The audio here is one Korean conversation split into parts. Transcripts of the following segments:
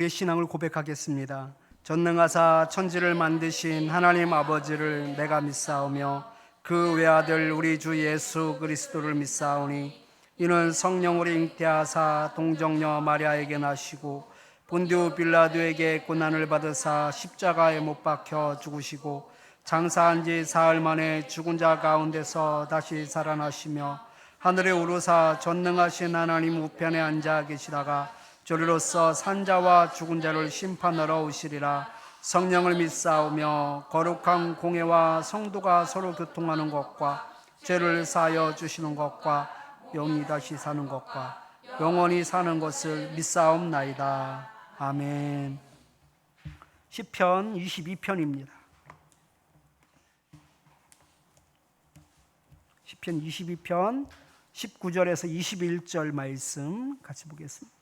우리의 신앙을 고백하겠습니다. 전능하사 천지를 만드신 하나님 아버지를 내가 믿사오며 그 외아들 우리 주 예수 그리스도를 믿사오니 이는 성령으로 잉태하사 동정녀 마리아에게 나시고 본디오 빌라도에게 고난을 받으사 십자가에 못 박혀 죽으시고 장사한 지 사흘 만에 죽은 자 가운데서 다시 살아나시며 하늘에 오르사 전능하신 하나님 우편에 앉아 계시다가 저리로서 산자와 죽은 자를 심판하러 오시리라. 성령을 믿사오며 거룩한 공회와 성도가 서로 교통하는 것과 죄를 사하여 주시는 것과 영이 다시 사는 것과 영원히 사는 것을 믿사옵나이다. 아멘. 시편 22편입니다. 시편 22편 19절에서 21절 말씀 같이 보겠습니다.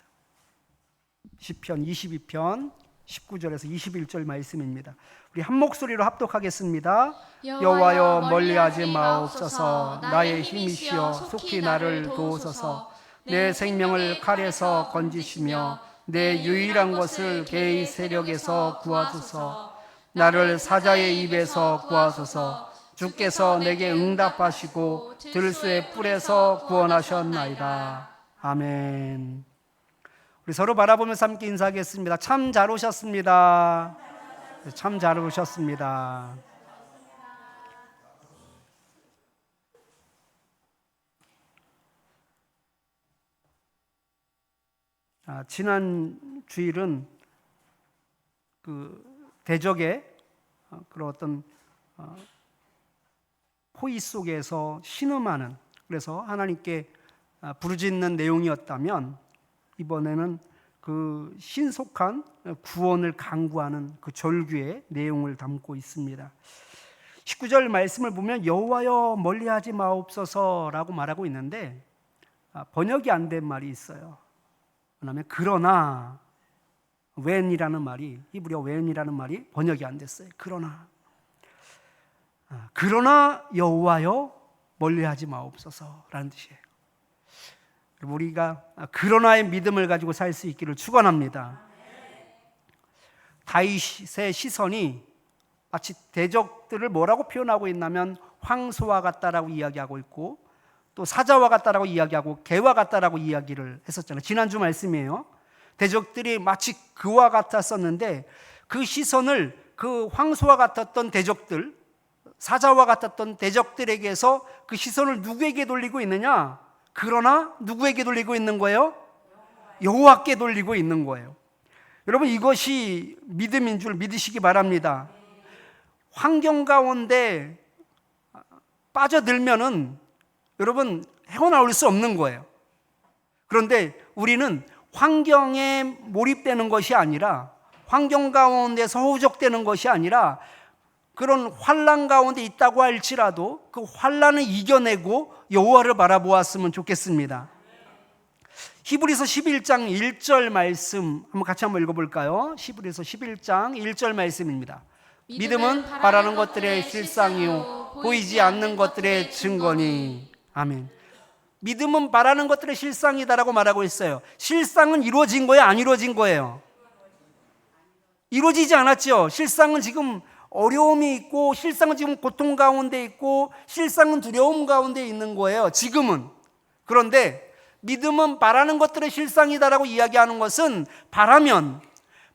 시편 22편 19절에서 21절 말씀입니다. 우리 한 목소리로 합독하겠습니다. 여호와여 멀리하지 마옵소서. 나의 힘이시여 속히 나를 도우소서. 내 생명을 칼에서 건지시며 내 유일한 것을 개의 세력에서 구하소서. 나를 사자의 입에서 구하소서. 주께서 내게 응답하시고 들소의 뿔에서 구원하셨나이다. 아멘. 우리 서로 바라보면서 함께 인사하겠습니다. 참 잘 오셨습니다. 참 잘 오셨습니다. 지난 주일은 그 대적의 그런 어떤 호의 속에서 신음하는, 그래서 하나님께 부르짖는 내용이었다면 이번에는 그 신속한 구원을 강구하는 그 절규의 내용을 담고 있습니다. 19절 말씀을 보면 여호와여 멀리하지 마옵소서라고 말하고 있는데 번역이 안 된 말이 있어요. 왜냐하면 그러나 when이라는 말이, 히브리어 when이라는 말이 번역이 안 됐어요. 그러나 여호와여 멀리하지 마옵소서라는 뜻이에요. 우리가 그러나의 믿음을 가지고 살 수 있기를 축원합니다. 다윗의 시선이 마치 대적들을 뭐라고 표현하고 있냐면 황소와 같다라고 이야기하고 있고 또 사자와 같다라고 이야기하고 개와 같다라고 이야기를 했었잖아요. 지난주 말씀이에요. 대적들이 마치 그와 같았었는데 그 시선을 그 황소와 같았던 대적들, 사자와 같았던 대적들에게서 그 시선을 누구에게 돌리고 있느냐? 그러나 누구에게 돌리고 있는 거예요? 여호와께 돌리고 있는 거예요. 여러분, 이것이 믿음인 줄 믿으시기 바랍니다. 환경 가운데 빠져들면은 여러분 헤어나올 수 없는 거예요. 그런데 우리는 환경에 몰입되는 것이 아니라, 환경 가운데서 허우적대는 것이 아니라 그런 환난 가운데 있다고 할지라도 그 환난을 이겨내고 여호와를 바라보았으면 좋겠습니다. 히브리서 11장 1절 말씀 한번 같이 한번 읽어볼까요? 히브리서 11장 1절 말씀입니다. 믿음은 바라는 것들의 실상이요 보이지 않는 것들의 증거니. 아멘. 믿음은 바라는 것들의 실상이다라고 말하고 있어요. 실상은 이루어진 거예요? 안 이루어진 거예요? 이루어지지 않았죠. 실상은 지금 어려움이 있고, 실상은 지금 고통 가운데 있고, 실상은 두려움 가운데 있는 거예요, 지금은. 그런데 믿음은 바라는 것들의 실상이다라고 이야기하는 것은 바라면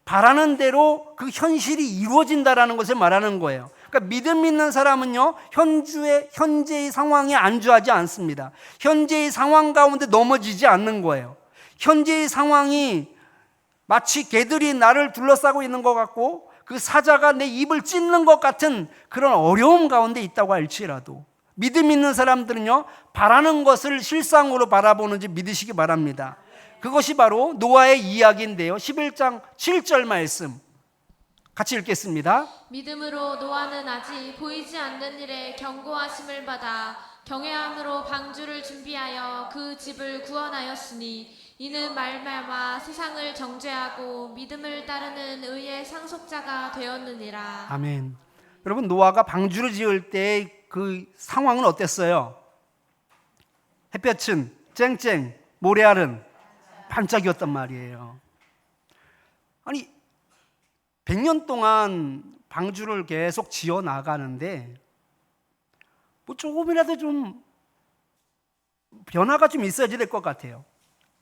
바라는 대로 그 현실이 이루어진다라는 것을 말하는 거예요. 그러니까 믿음 있는 사람은요, 현재의 상황에 안주하지 않습니다. 현재의 상황 가운데 넘어지지 않는 거예요. 현재의 상황이 마치 개들이 나를 둘러싸고 있는 것 같고 그 사자가 내 입을 찢는 것 같은 그런 어려움 가운데 있다고 할지라도 믿음 있는 사람들은요, 바라는 것을 실상으로 바라보는지 믿으시기 바랍니다. 그것이 바로 노아의 이야기인데요. 11장 7절 말씀 같이 읽겠습니다. 믿음으로 노아는 아직 보이지 않는 일에 경고하심을 받아 경외함으로 방주를 준비하여 그 집을 구원하였으니 이는 말미암아 세상을 정죄하고 믿음을 따르는 의의 상속자가 되었느니라. 아멘. 여러분, 노아가 방주를 지을 때 그 상황은 어땠어요? 햇볕은 쨍쨍, 모래알은 반짝이었단 말이에요. 아니 100년 동안 방주를 계속 지어 나가는데 뭐 조금이라도 좀 변화가 좀 있어야 될 것 같아요.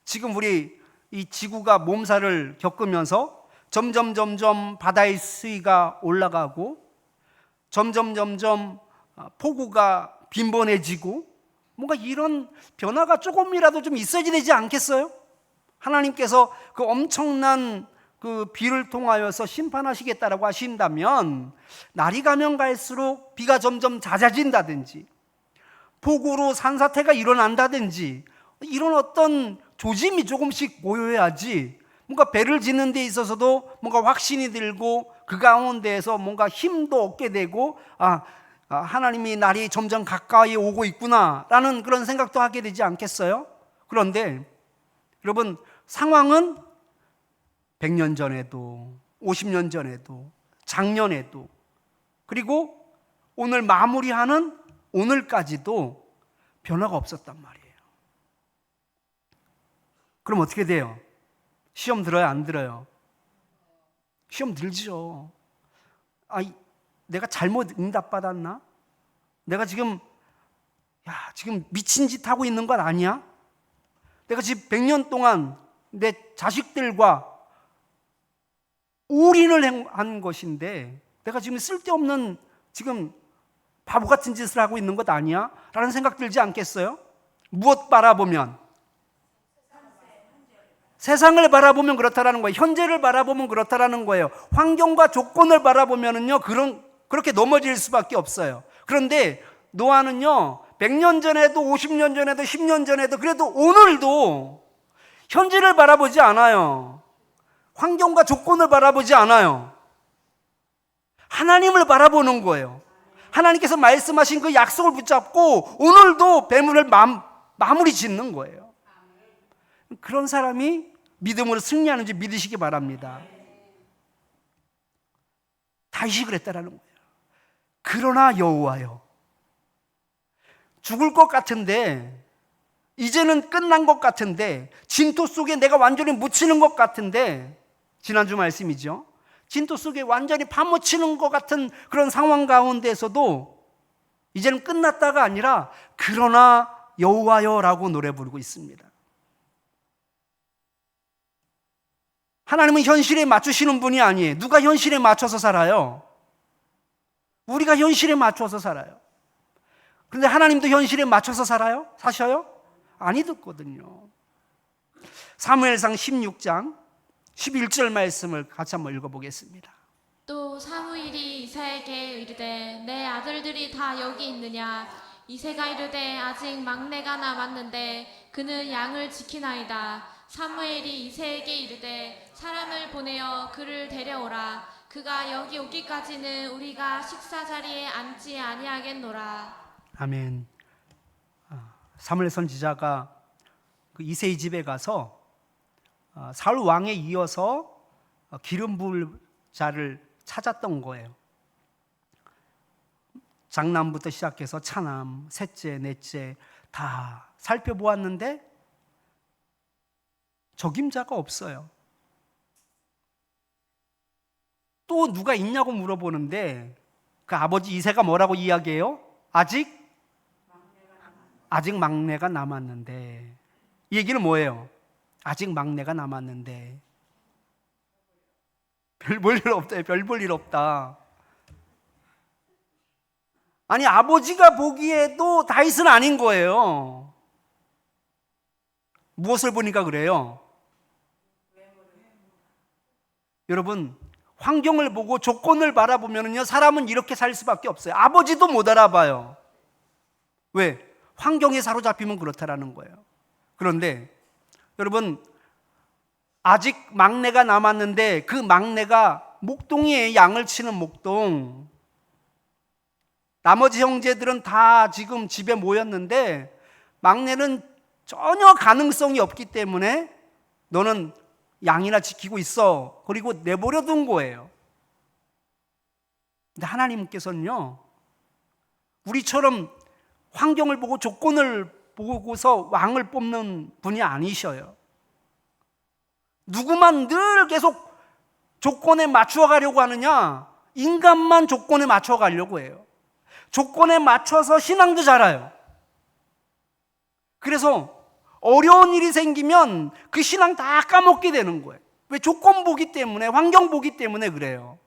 지금 우리 이 지구가 몸살을 겪으면서 점점 바다의 수위가 올라가고 점점 폭우가 빈번해지고 뭔가 이런 변화가 조금이라도 좀 있어야 되지 않겠어요? 하나님께서 그 엄청난 그 비를 통하여서 심판하시겠다라고 하신다면 날이 가면 갈수록 비가 점점 잦아진다든지 폭우로 산사태가 일어난다든지 이런 어떤 조짐이 조금씩 보여야지 뭔가 배를 짓는 데 있어서도 뭔가 확신이 들고 그 가운데에서 뭔가 힘도 얻게 되고 하나님이 날이 점점 가까이 오고 있구나라는 그런 생각도 하게 되지 않겠어요? 그런데 여러분 상황은 100년 전에도 50년 전에도 작년에도 그리고 오늘 마무리하는 오늘까지도 변화가 없었단 말이에요. 그럼 어떻게 돼요? 시험 들어요? 안 들어요? 시험 들죠. 내가 잘못 응답받았나? 내가 지금 미친 짓 하고 있는 건 아니야? 내가 지금 100년 동안 내 자식들과 올인을 한 것인데 내가 지금 쓸데없는 지금 바보 같은 짓을 하고 있는 것 아니야? 라는 생각 들지 않겠어요? 무엇 바라보면? 세상을 바라보면 그렇다라는 거예요. 현재를 바라보면 그렇다라는 거예요. 환경과 조건을 바라보면은요, 그렇게 넘어질 수밖에 없어요. 그런데 노아는요, 100년 전에도 50년 전에도 10년 전에도 그래도 오늘도 현재를 바라보지 않아요. 환경과 조건을 바라보지 않아요. 하나님을 바라보는 거예요. 하나님께서 말씀하신 그 약속을 붙잡고 오늘도 배물을 마무리 짓는 거예요. 그런 사람이 믿음으로 승리하는지 믿으시기 바랍니다. 다윗이 그랬다라는 거예요. 그러나 여호와여, 죽을 것 같은데, 이제는 끝난 것 같은데, 진토 속에 내가 완전히 묻히는 것 같은데, 지난주 말씀이죠. 진토 속에 완전히 파묻히는 것 같은 그런 상황 가운데서도 이제는 끝났다가 아니라 그러나 여호와여라고 노래 부르고 있습니다. 하나님은 현실에 맞추시는 분이 아니에요. 누가 현실에 맞춰서 살아요? 우리가 현실에 맞춰서 살아요. 그런데 하나님도 현실에 맞춰서 살아요? 사셔요? 아니거든요. 사무엘상 16장 11절 말씀을 같이 한번 읽어보겠습니다. 또 사무엘이 이새에게 이르되 내 아들들이 다 여기 있느냐? 이새가 이르되 아직 막내가 남았는데 그는 양을 지키나이다. 사무엘이 이새에게 이르되 사람을 보내어 그를 데려오라. 그가 여기 오기까지는 우리가 식사 자리에 앉지 아니하겠노라. 아멘. 사무엘 선지자가 그 이새의 집에 가서 사울 왕에 이어서 기름 부을 자를 찾았던 거예요. 장남부터 시작해서 차남, 셋째, 넷째 다 살펴보았는데 적임자가 없어요. 또 누가 있냐고 물어보는데 그 아버지 이새가 뭐라고 이야기해요? 아직 막내가 남았는데. 이 얘기는 뭐예요? 아직 막내가 남았는데 별 볼 일 없다. 별 볼 일 없다. 아니 아버지가 보기에도 다윗은 아닌 거예요. 무엇을 보니까 그래요? 여러분 환경을 보고 조건을 바라보면요 사람은 이렇게 살 수밖에 없어요. 아버지도 못 알아봐요. 왜? 환경에 사로잡히면 그렇다라는 거예요. 그런데 여러분 아직 막내가 남았는데 그 막내가 목동이에요. 양을 치는 목동. 나머지 형제들은 다 지금 집에 모였는데 막내는 전혀 가능성이 없기 때문에 너는 양이나 지키고 있어. 그리고 내버려 둔 거예요. 근데 하나님께서는요 우리처럼 환경을 보고 조건을 보고서 왕을 뽑는 분이 아니셔요. 누구만 늘 계속 조건에 맞춰 가려고 하느냐? 인간만 조건에 맞춰 가려고 해요. 조건에 맞춰서 신앙도 자라요. 그래서 어려운 일이 생기면 그 신앙 다 까먹게 되는 거예요. 왜? 조건 보기 때문에, 환경 보기 때문에 그래요.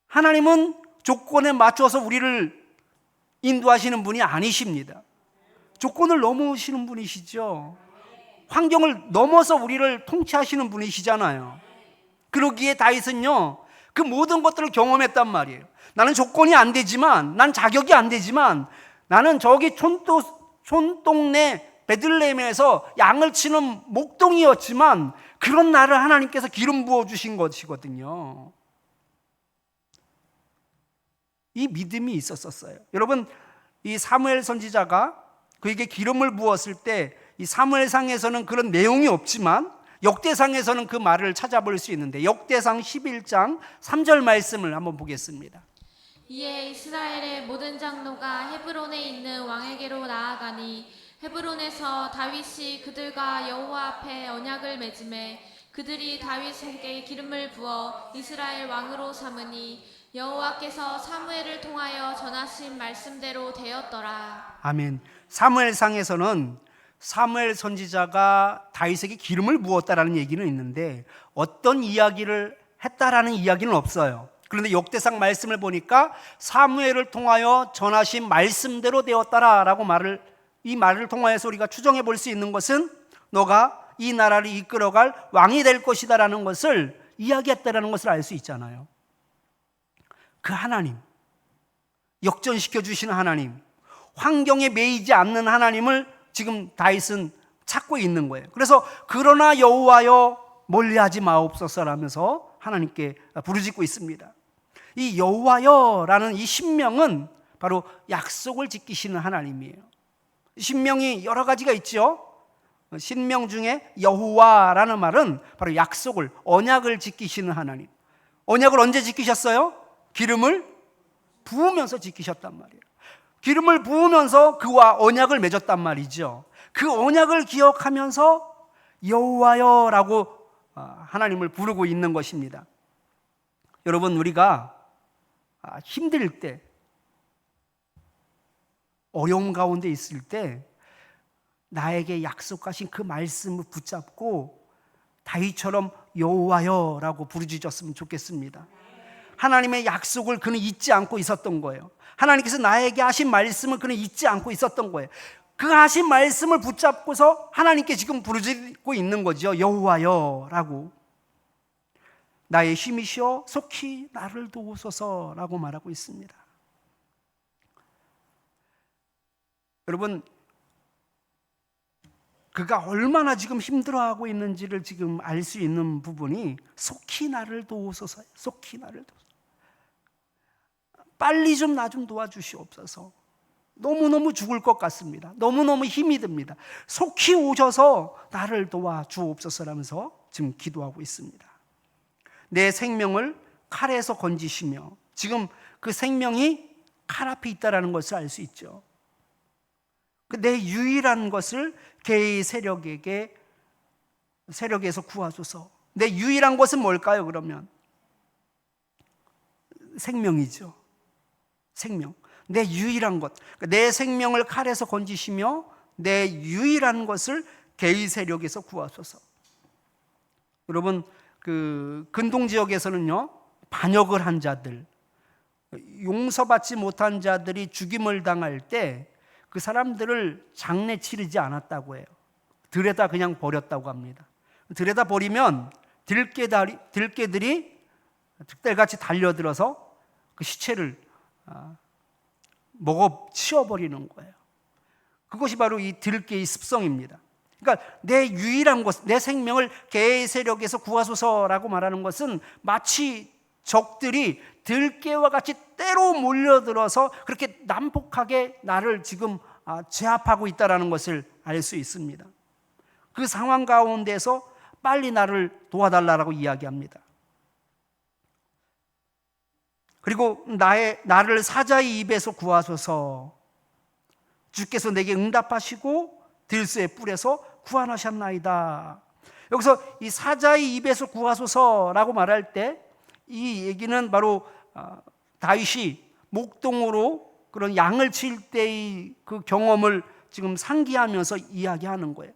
하나님은 조건에 맞춰서 우리를 인도하시는 분이 아니십니다. 조건을 넘으시는 분이시죠. 환경을 넘어서 우리를 통치하시는 분이시잖아요. 그러기에 다윗은요, 그 모든 것들을 경험했단 말이에요. 나는 조건이 안 되지만, 난 자격이 안 되지만, 나는 저기 촌동네 베들레헴에서 양을 치는 목동이었지만 그런 나를 하나님께서 기름 부어주신 것이거든요. 이 믿음이 있었어요. 여러분, 이 사무엘 선지자가 그에게 기름을 부었을 때 이 사무엘상에서는 그런 내용이 없지만 역대상에서는 그 말을 찾아볼 수 있는데, 역대상 11장 3절 말씀을 한번 보겠습니다. 이에 이스라엘의 모든 장로가 헤브론에 있는 왕에게로 나아가니 헤브론에서 다윗이 그들과 여호와 앞에 언약을 맺음에 그들이 다윗에게 기름을 부어 이스라엘 왕으로 삼으니 여호와께서 사무엘을 통하여 전하신 말씀대로 되었더라. 아멘. 사무엘상에서는 사무엘 선지자가 다윗에게 기름을 부었다라는 얘기는 있는데 어떤 이야기를 했다라는 이야기는 없어요. 그런데 역대상 말씀을 보니까 사무엘을 통하여 전하신 말씀대로 되었다라고 이 말을 통하여서 우리가 추정해 볼 수 있는 것은 너가 이 나라를 이끌어갈 왕이 될 것이다라는 것을 이야기했다라는 것을 알 수 있잖아요. 그 하나님, 역전시켜 주시는 하나님, 환경에 매이지 않는 하나님을 지금 다윗은 찾고 있는 거예요. 그래서 그러나 여호와여 멀리하지 마옵소서라면서 하나님께 부르짖고 있습니다. 이 여호와여라는 이 신명은 바로 약속을 지키시는 하나님이에요. 신명이 여러 가지가 있죠. 신명 중에 여호와라는 말은 바로 약속을, 언약을 지키시는 하나님. 언약을 언제 지키셨어요? 기름을 부으면서 지키셨단 말이에요. 기름을 부으면서 그와 언약을 맺었단 말이죠. 그 언약을 기억하면서 여호와여라고 하나님을 부르고 있는 것입니다. 여러분, 우리가 힘들 때, 어려움 가운데 있을 때 나에게 약속하신 그 말씀을 붙잡고 다윗처럼 여호와여라고 부르짖었으면 좋겠습니다. 하나님의 약속을 그는 잊지 않고 있었던 거예요. 하나님께서 나에게 하신 말씀을 그는 잊지 않고 있었던 거예요. 그 하신 말씀을 붙잡고서 하나님께 지금 부르짖고 있는 거죠. 여호와여라고. 나의 힘이시여 속히 나를 도우소서라고 말하고 있습니다. 여러분, 그가 얼마나 지금 힘들어하고 있는지를 지금 알 수 있는 부분이 속히 나를 도우소서, 속히 나를 도우소서. 빨리 좀 나 좀 도와주시옵소서. 너무너무 죽을 것 같습니다. 너무너무 힘이 듭니다. 속히 오셔서 나를 도와주옵소서라면서 지금 기도하고 있습니다. 내 생명을 칼에서 건지시며, 지금 그 생명이 칼 앞에 있다는 것을 알 수 있죠. 내 유일한 것을 개의 세력에서 구하소서. 내 유일한 것은 뭘까요? 그러면 생명이죠. 생명. 내 유일한 것. 내 생명을 칼에서 건지시며 내 유일한 것을 개의 세력에서 구하소서. 여러분, 그 근동 지역에서는요, 반역을 한 자들, 용서받지 못한 자들이 죽임을 당할 때 그 사람들을 장례 치르지 않았다고 해요. 들에다 그냥 버렸다고 합니다. 들에다 버리면 들깨들이 득달같이 달려들어서 그 시체를 먹어 치워버리는 거예요. 그것이 바로 이 들깨의 습성입니다. 그러니까 내 유일한 것, 내 생명을 개의 세력에서 구하소서라고 말하는 것은 마치 적들이 들깨와 같이 때로 몰려들어서 그렇게 난폭하게 나를 지금 제압하고 있다는 것을 알 수 있습니다. 그 상황 가운데서 빨리 나를 도와달라고 이야기합니다. 그리고 나를 사자의 입에서 구하소서. 주께서 내게 응답하시고 들소의 뿔에서 구원하셨나이다. 여기서 이 사자의 입에서 구하소서라고 말할 때 이 얘기는 바로 다윗이 목동으로 그런 양을 칠 때의 그 경험을 지금 상기하면서 이야기하는 거예요.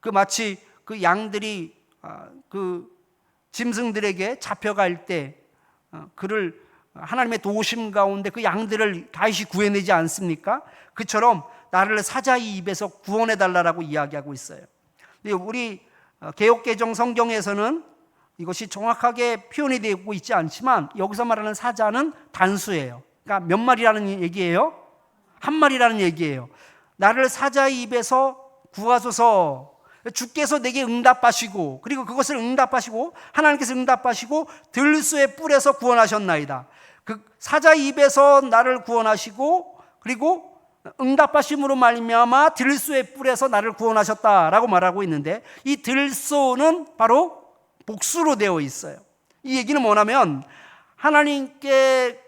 그 마치 그 양들이 그 짐승들에게 잡혀갈 때 그를 하나님의 도우심 가운데 그 양들을 다윗이 구해내지 않습니까? 그처럼 나를 사자의 입에서 구원해 달라고 이야기하고 있어요. 우리 개역개정 성경에서는 이것이 정확하게 표현이 되고 있지 않지만 여기서 말하는 사자는 단수예요. 그러니까 몇 마리라는 얘기예요? 한 마리라는 얘기예요. 나를 사자의 입에서 구하소서. 주께서 내게 응답하시고, 그리고 그것을 응답하시고, 하나님께서 응답하시고 들소의 뿔에서 구원하셨나이다. 그 사자의 입에서 나를 구원하시고, 그리고 응답하심으로 말미암아 들소의 뿔에서 나를 구원하셨다라고 말하고 있는데, 이 들소는 바로 복수로 되어 있어요. 이 얘기는 뭐냐면 하나님께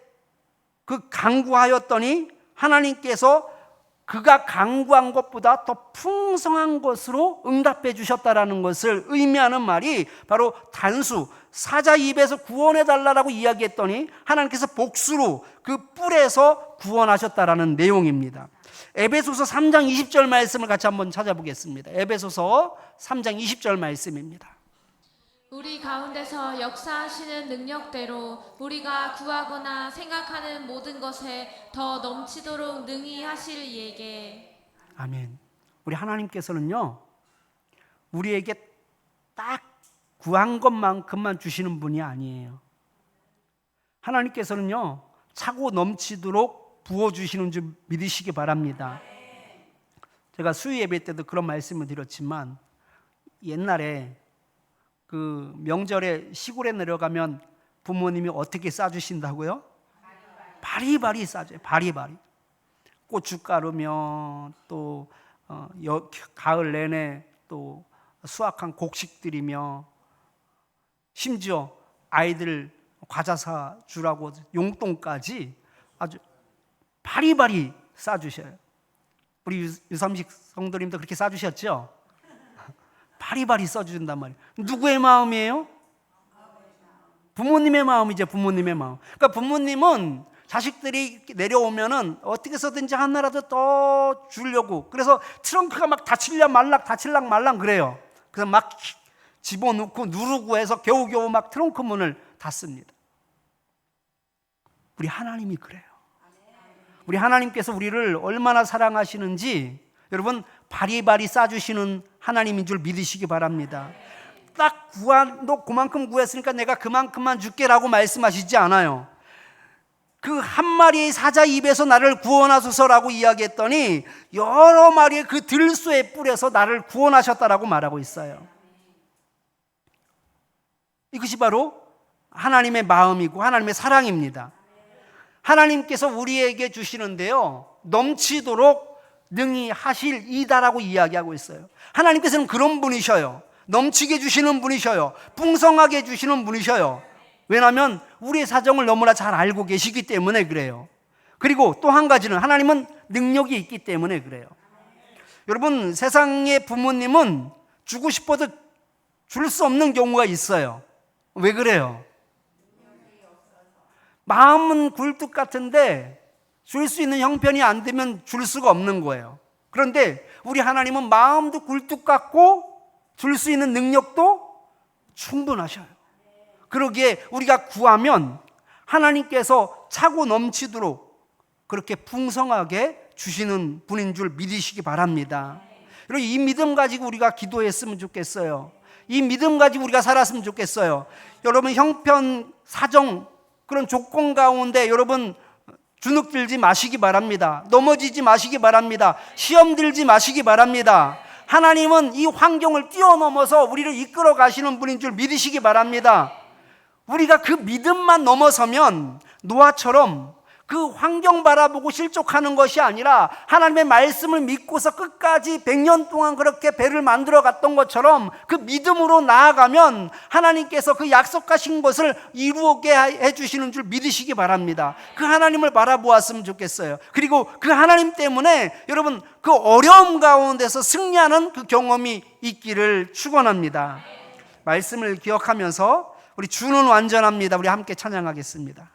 그 간구하였더니 하나님께서 그가 간구한 것보다 더 풍성한 것으로 응답해 주셨다라는 것을 의미하는 말이 바로 단수, 사자 입에서 구원해 달라고 이야기했더니 하나님께서 복수로 그 뿔에서 구원하셨다라는 내용입니다. 에베소서 3장 20절 말씀을 같이 한번 찾아보겠습니다. 에베소서 3장 20절 말씀입니다. 우리 가운데서 역사하시는 능력대로 우리가 구하거나 생각하는 모든 것에 더 넘치도록 능히 하실 이에게. 아멘. 우리 하나님께서는요, 우리에게 딱 구한 것만큼만 주시는 분이 아니에요. 하나님께서는요, 차고 넘치도록 부어주시는 줄 믿으시기 바랍니다. 제가 수요 예배 때도 그런 말씀을 드렸지만, 옛날에 그 명절에 시골에 내려가면 부모님이 어떻게 싸주신다고요? 바리바리 싸줘요. 바리바리. 고춧가루며 또 가을 내내 또 수확한 곡식들이며 심지어 아이들 과자 사주라고 용돈까지 아주 바리바리 싸주셔요. 우리 유삼식 성도님도 그렇게 싸주셨죠? 바리바리 써준단 말이에요. 누구의 마음이에요? 부모님의 마음이죠. 부모님의 마음. 그러니까 부모님은 자식들이 내려오면은 어떻게 해서든지 하나라도 더 주려고, 그래서 트렁크가 막 닫힐랑 말랑 그래요. 그래서 막 집어넣고 누르고 해서 겨우겨우 막 트렁크 문을 닫습니다. 우리 하나님이 그래요. 우리 하나님께서 우리를 얼마나 사랑하시는지 여러분 바리바리 싸주시는 하나님인 줄 믿으시기 바랍니다. 딱 너 그만큼 구했으니까 내가 그만큼만 줄게라고 말씀하시지 않아요. 그 한 마리의 사자 입에서 나를 구원하소서라고 이야기했더니 여러 마리의 그 들소의 뿔에서 나를 구원하셨다라고 말하고 있어요. 이것이 바로 하나님의 마음이고 하나님의 사랑입니다. 하나님께서 우리에게 주시는데요, 넘치도록 능히 하실 이다라고 이야기하고 있어요. 하나님께서는 그런 분이셔요. 넘치게 주시는 분이셔요. 풍성하게 주시는 분이셔요. 왜냐하면 우리의 사정을 너무나 잘 알고 계시기 때문에 그래요. 그리고 또 한 가지는 하나님은 능력이 있기 때문에 그래요. 여러분, 세상의 부모님은 주고 싶어도 줄 수 없는 경우가 있어요. 왜 그래요? 마음은 굴뚝 같은데 줄 수 있는 형편이 안 되면 줄 수가 없는 거예요. 그런데 우리 하나님은 마음도 굴뚝 같고 줄 수 있는 능력도 충분하셔요. 그러기에 우리가 구하면 하나님께서 차고 넘치도록 그렇게 풍성하게 주시는 분인 줄 믿으시기 바랍니다. 여러분, 이 믿음 가지고 우리가 기도했으면 좋겠어요. 이 믿음 가지고 우리가 살았으면 좋겠어요. 여러분, 형편, 사정, 그런 조건 가운데 여러분 주눅들지 마시기 바랍니다. 넘어지지 마시기 바랍니다. 시험 들지 마시기 바랍니다. 하나님은 이 환경을 뛰어넘어서 우리를 이끌어 가시는 분인 줄 믿으시기 바랍니다. 우리가 그 믿음만 넘어서면 노아처럼 그 환경 바라보고 실족하는 것이 아니라 하나님의 말씀을 믿고서 끝까지 100년 동안 그렇게 배를 만들어 갔던 것처럼 그 믿음으로 나아가면 하나님께서 그 약속하신 것을 이루게 해주시는 줄 믿으시기 바랍니다. 그 하나님을 바라보았으면 좋겠어요. 그리고 그 하나님 때문에 여러분 그 어려움 가운데서 승리하는 그 경험이 있기를 축원합니다. 말씀을 기억하면서 우리 주는 완전합니다. 우리 함께 찬양하겠습니다.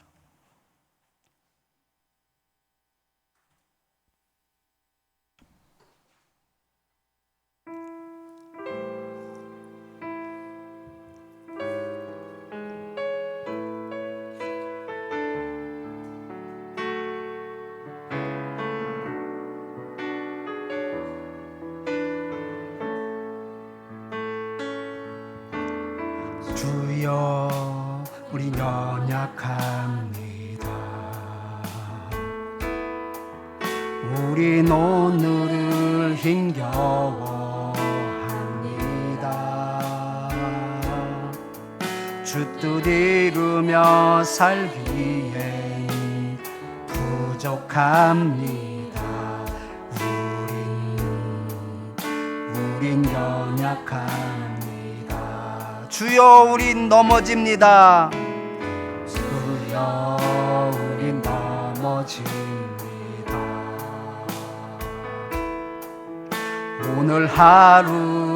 주여 우리 연약합니다. 우린 오늘을 힘겨워합니다. 주 뜻 이루며 살기엔 부족합니다. 우린 연약합니다. 주여 우린 넘어집니다. 주여 우린 넘어집니다. 오늘 하루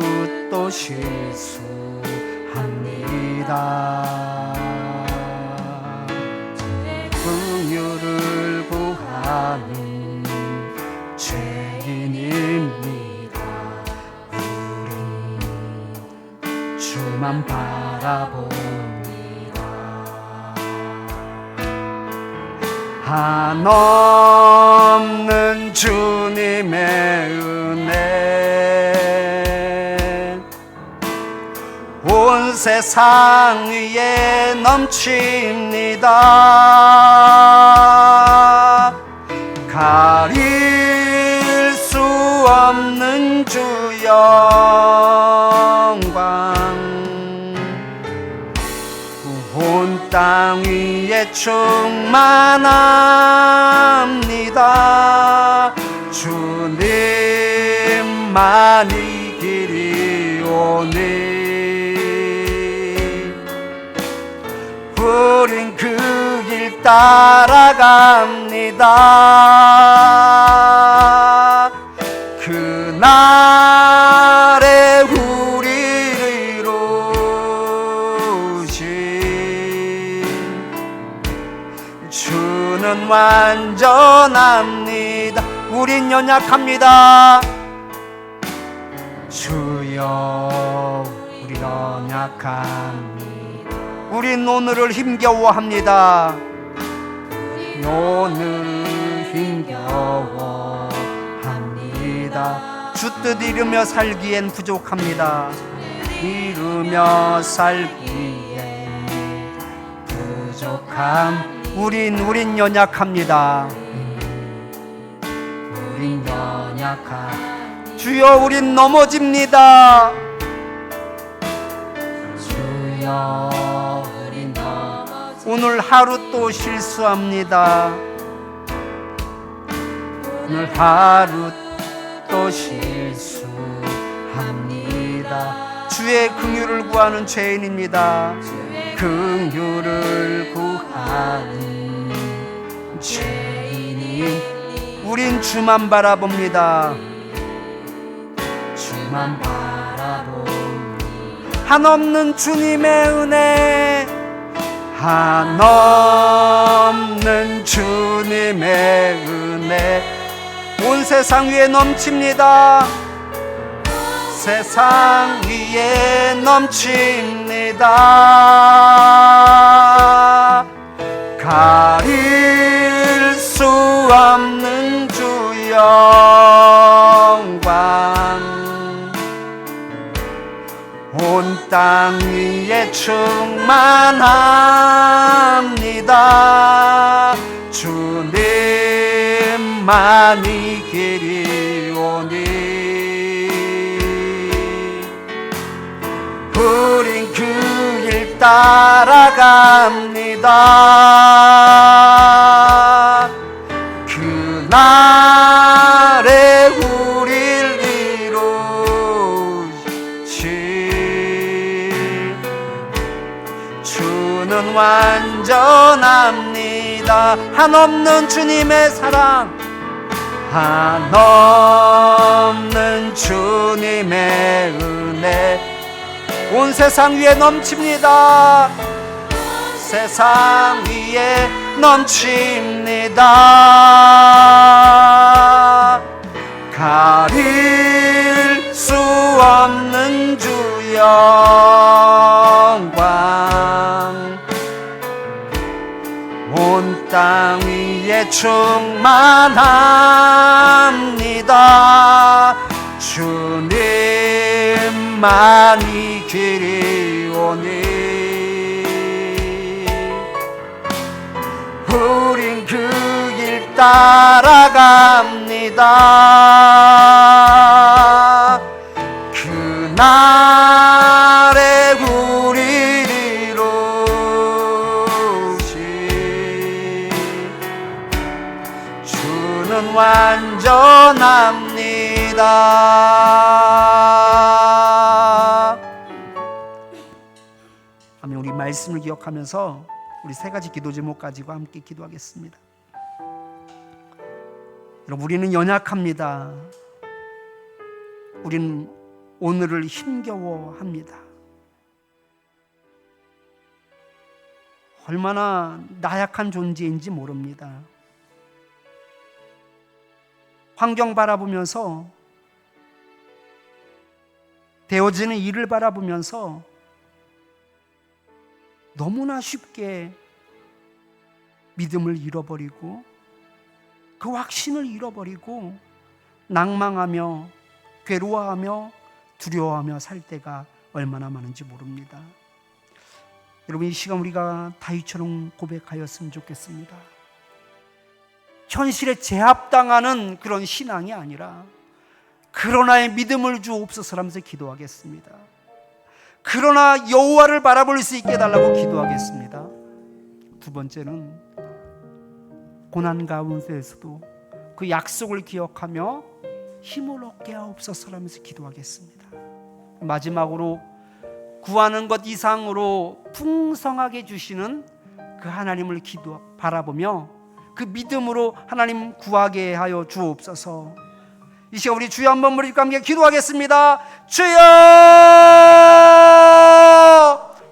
또 실수합니다. 긍휼을 구하는 죄인입니다. 우린 주만 바라봅니다. 한없는 주님의 은혜 온 세상 위에 넘칩니다. 가릴 수 없는 주 영광 온 땅 위에 충만합니다. 주님만이 길이 오니 우린 그 길 따라갑니다. 그날에 우리를 이루신 주는 완전합니다. 우린 연약합니다. 주여 우리 연약합니다. 우린 오늘을 힘겨워합니다. 오늘 힘겨워합니다. 주 뜻 이루며 살기엔 부족합니다. 이루며 살기엔 부족함. 우린 연약합니다. 우린 연약함. 주여 우린 넘어집니다. 주여 오늘 하루 또 실수합니다. 오늘 하루 또 실수합니다. 주의 긍휼을 구하는 죄인입니다. 긍휼을 구하는 죄인이 우린 주만 바라봅니다. 주만 바라봅니다. 한없는 주님의 은혜 한없는 주님의 은혜 온 세상 위에 넘칩니다. 세상 위에 넘칩니다. 가릴 수 없는 주 영광 온 땅 위에 충만합니다. 주님만이 길이 오니 우린 그 길 따라갑니다. 그날에 우릴 이루실 주는 완전합니다. 한없는 주님의 사랑 한없는 주님의 은혜 온 세상 위에 넘칩니다. 세상 위에 넘칩니다. 가릴 수 없는 주 영광 온 땅 위에 충만합니다. 주님만이 길이 오니 우린 그 길 따라갑니다. 그날에 우리를 이루시 주는 완전합니다. 아멘. 우리 말씀을 기억하면서 우리 세 가지 기도 제목 가지고 함께 기도하겠습니다. 여러분, 우리는 연약합니다. 우리는 오늘을 힘겨워합니다. 얼마나 나약한 존재인지 모릅니다. 환경 바라보면서, 되어지는 일을 바라보면서 너무나 쉽게 믿음을 잃어버리고 그 확신을 잃어버리고 낭망하며 괴로워하며 두려워하며 살 때가 얼마나 많은지 모릅니다. 여러분, 이 시간 우리가 다윗처럼 고백하였으면 좋겠습니다. 현실에 제압당하는 그런 신앙이 아니라 그러나의 믿음을 주옵소서라면서 기도하겠습니다. 그러나 여호와를 바라볼 수 있게 해달라고 기도하겠습니다. 두 번째는 고난 가운데에서도 그 약속을 기억하며 힘을 얻게 하옵소서라면서 기도하겠습니다. 마지막으로 구하는 것 이상으로 풍성하게 주시는 그 하나님을 바라보며 그 믿음으로 하나님 구하게 하여 주옵소서. 이 시간 우리 주여 한번 우리 함께 기도하겠습니다. 주여!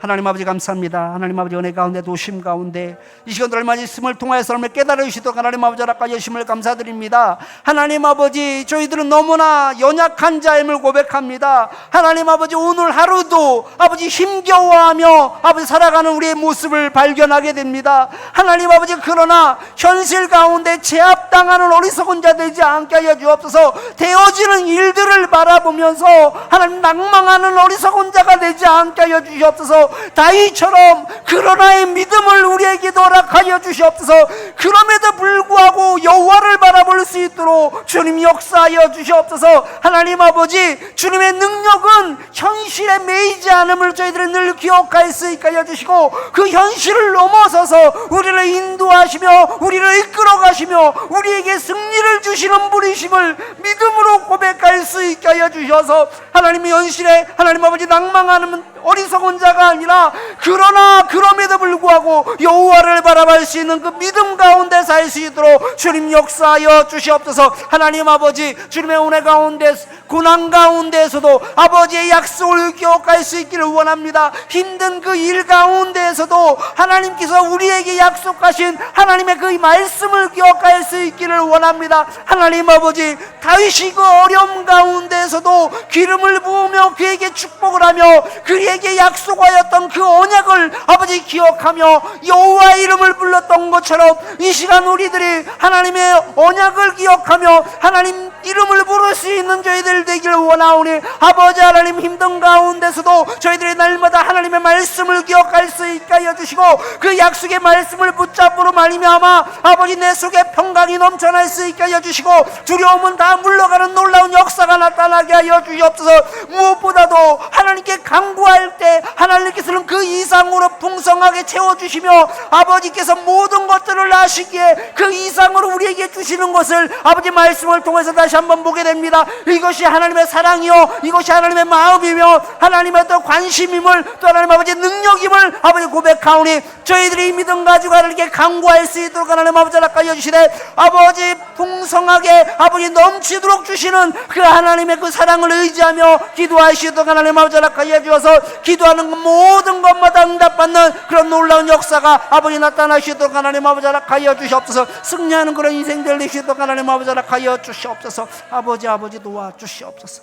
하나님 아버지 감사합니다. 하나님 아버지 은혜 가운데 도심 가운데 이 시간 늘 말씀을 통하여서 삶을 깨달아 주시도록 하나님 아버지 허락하여 주심을 감사드립니다. 하나님 아버지, 저희들은 너무나 연약한 자임을 고백합니다. 하나님 아버지, 오늘 하루도 아버지 힘겨워하며 아버지 살아가는 우리의 모습을 발견하게 됩니다. 하나님 아버지, 그러나 현실 가운데 제압당하는 어리석은 자 되지 않게 하여 주옵소서. 되어지는 일들을 바라보면서 하나님 낭망하는 어리석은 자가 되지 않게 하여 주시옵소서. 다윗처럼 그러나의 믿음을 우리에게도 허락하여 주시옵소서. 그럼에도 불구하고 여호와를 바라볼 수 있도록 주님 역사하여 주시옵소서. 하나님 아버지, 주님의 능력은 현실에 매이지 않음을 저희들이 늘 기억할 수 있게 하여 주시고 그 현실을 넘어서서 우리를 인도하시며 우리를 이끌어 가시며 우리에게 승리를 주시는 분이심을 믿음으로 고백할 수 있게 하여 주셔서 하나님의 현실에 하나님 아버지 낭망하는 어리석은 자가 아니라 그러나 그럼에도 불구하고 여호와를 바라볼 수 있는 그 믿음 가운데 살 수 있도록 주님 역사하여 주시옵소서. 하나님 아버지, 주님의 은혜 가운데 고난 가운데에서도 아버지의 약속을 기억할 수 있기를 원합니다. 힘든 그 일 가운데에서도 하나님께서 우리에게 약속하신 하나님의 그 말씀을 기억할 수 있기를 원합니다. 하나님 아버지, 다윗이 그 어려움 가운데에서도 기름을 부으며 그에게 축복을 하며 그에게 약속하였던 그 언약을 아버지 기억하며 여호와 이름을 불렀던 것처럼 이 시간 우리들이 하나님의 언약을 기억하며 하나님 이름을 부를 수 있는 저희들 되기를 원하오니 아버지 하나님, 힘든 가운데서도 저희들이 날마다 하나님의 말씀을 기억할 수 있게 하여 주시고 그 약속의 말씀을 붙잡으로 말미암아 아버지 내 속에 평강이 넘쳐날 수 있게 하여 주시고 두려움은 다 물러가는 놀라운 역사가 나타나게 하여 주시옵소서. 무엇보다도 하나님께 간구할 때 하나님께서는 그 이상으로 풍성하게 채워주시며 아버지께서 모든 것들을 아시기에 그 이상으로 우리에게 주시는 것을 아버지 말씀을 통해서 다시 다시 한번 보게 됩니다. 이것이 하나님의 사랑이요, 이것이 하나님의 마음이며 하나님의 또 관심임을, 또 하나님 아버지 능력임을 아버지 고백하오니 저희들이 이 믿음 가지고 하나님께 간구할 수 있도록 하나님 아버지 허락하여 주시되, 아버지 풍성하게 아버지 넘치도록 주시는 그 하나님의 그 사랑을 의지하며 기도할 수 있도록 하나님 아버지 허락하여 주셔서 기도하는 모든 것마다 응답받는 그런 놀라운 역사가 아버지 나타나시도록 하나님 아버지 허락하여 주시옵소서. 승리하는 그런 인생들 되시도록 하나님 아버지 허락하여 주시옵소서. 아버지 도와주시옵소서.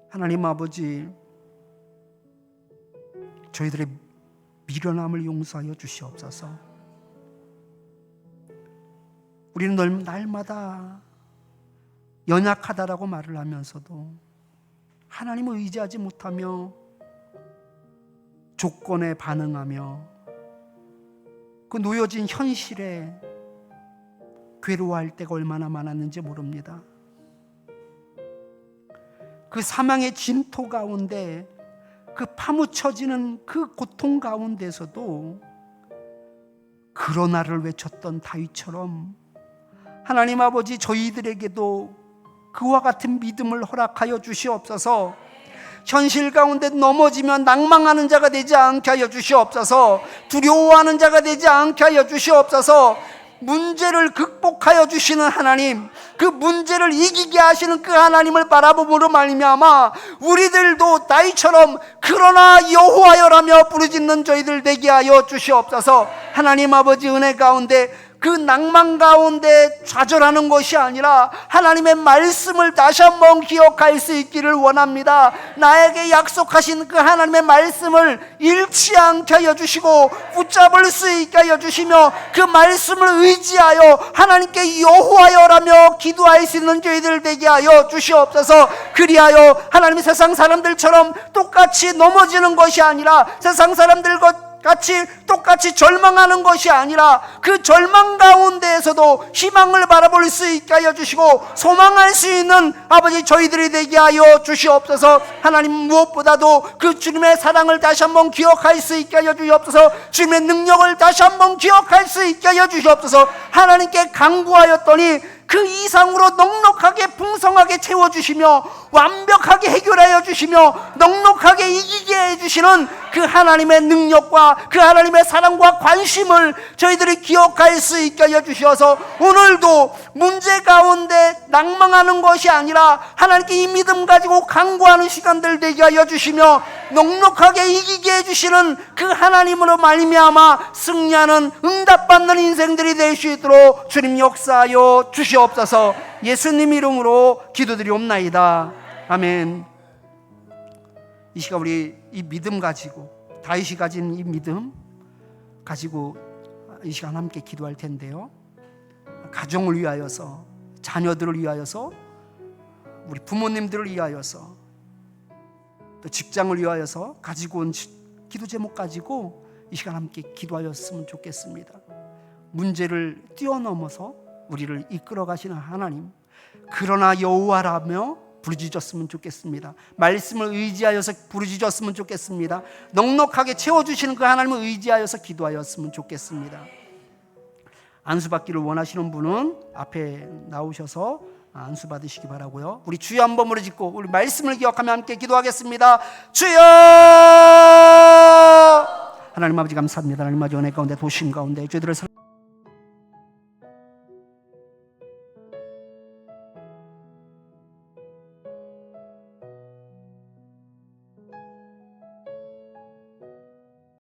하나님 아버지, 저희들의 미련함을 용서하여 주시옵소서. 우리는 날마다 연약하다라고 말을 하면서도 하나님을 의지하지 못하며 조건에 반응하며 그 놓여진 현실에 괴로워할 때가 얼마나 많았는지 모릅니다. 그 사망의 진토 가운데, 그 파묻혀지는 그 고통 가운데서도 그러나를 외쳤던 다윗처럼 하나님 아버지, 저희들에게도 그와 같은 믿음을 허락하여 주시옵소서. 현실 가운데 넘어지면 낭망하는 자가 되지 않게 하여 주시옵소서. 두려워하는 자가 되지 않게 하여 주시옵소서. 문제를 극복하여 주시는 하나님, 그 문제를 이기게 하시는 그 하나님을 바라봄으로 말미암아 우리들도 다윗처럼 그러나 여호와여라며 부르짖는 저희들 되게 하여 주시옵소서. 하나님 아버지, 은혜 가운데 그 낭만 가운데 좌절하는 것이 아니라 하나님의 말씀을 다시 한번 기억할 수 있기를 원합니다. 나에게 약속하신 그 하나님의 말씀을 잃지 않게 하여 주시고 붙잡을 수 있게 하여 주시며 그 말씀을 의지하여 하나님께 여호와여라며 기도할 수 있는 저희들 되게 하여 주시옵소서. 그리하여 하나님의 세상 사람들처럼 똑같이 넘어지는 것이 아니라, 세상 사람들과 똑같이 절망하는 것이 아니라 그 절망 가운데에서도 희망을 바라볼 수 있게 하여 주시고 소망할 수 있는 아버지 저희들이 되게 하여 주시옵소서. 하나님, 무엇보다도 그 주님의 사랑을 다시 한번 기억할 수 있게 하여 주시옵소서. 주님의 능력을 다시 한번 기억할 수 있게 하여 주시옵소서. 하나님께 간구하였더니 그 이상으로 넉넉하게 풍성하게 채워주시며 완벽하게 해결하여 주시며 넉넉하게 이기게 해주시는 그 하나님의 능력과 그 하나님의 사랑과 관심을 저희들이 기억할 수 있게 하여 주셔서 오늘도 문제 가운데 낭망하는 것이 아니라 하나님께 이 믿음 가지고 간구하는 시간들 되게 하여 주시며 넉넉하게 이기게 해주시는 그 하나님으로 말미암아 승리하는 응답받는 인생들이 될 수 있도록 주님 역사하여 주시옵소서. 예수님 이름으로 기도드리옵나이다. 아멘. 이 시간 우리 이 믿음 가지고, 다윗이 가진 이 믿음 가지고 이 시간 함께 기도할 텐데요, 가정을 위하여서, 자녀들을 위하여서, 우리 부모님들을 위하여서, 또 직장을 위하여서 가지고 온 기도 제목 가지고 이 시간 함께 기도하였으면 좋겠습니다. 문제를 뛰어넘어서 우리를 이끌어 가시는 하나님, 그러나 여호와라며 부르짖었으면 좋겠습니다. 말씀을 의지하여서 부르짖었으면 좋겠습니다. 넉넉하게 채워주시는 그 하나님을 의지하여서 기도하였으면 좋겠습니다. 안수받기를 원하시는 분은 앞에 나오셔서 안수 받으시기 바라고요. 우리 주여 한 번으로 짓고 우리 말씀을 기억하며 함께 기도하겠습니다. 주여! 하나님 아버지 감사합니다. 하나님 아버지 은혜 가운데 도심 가운데 저희들을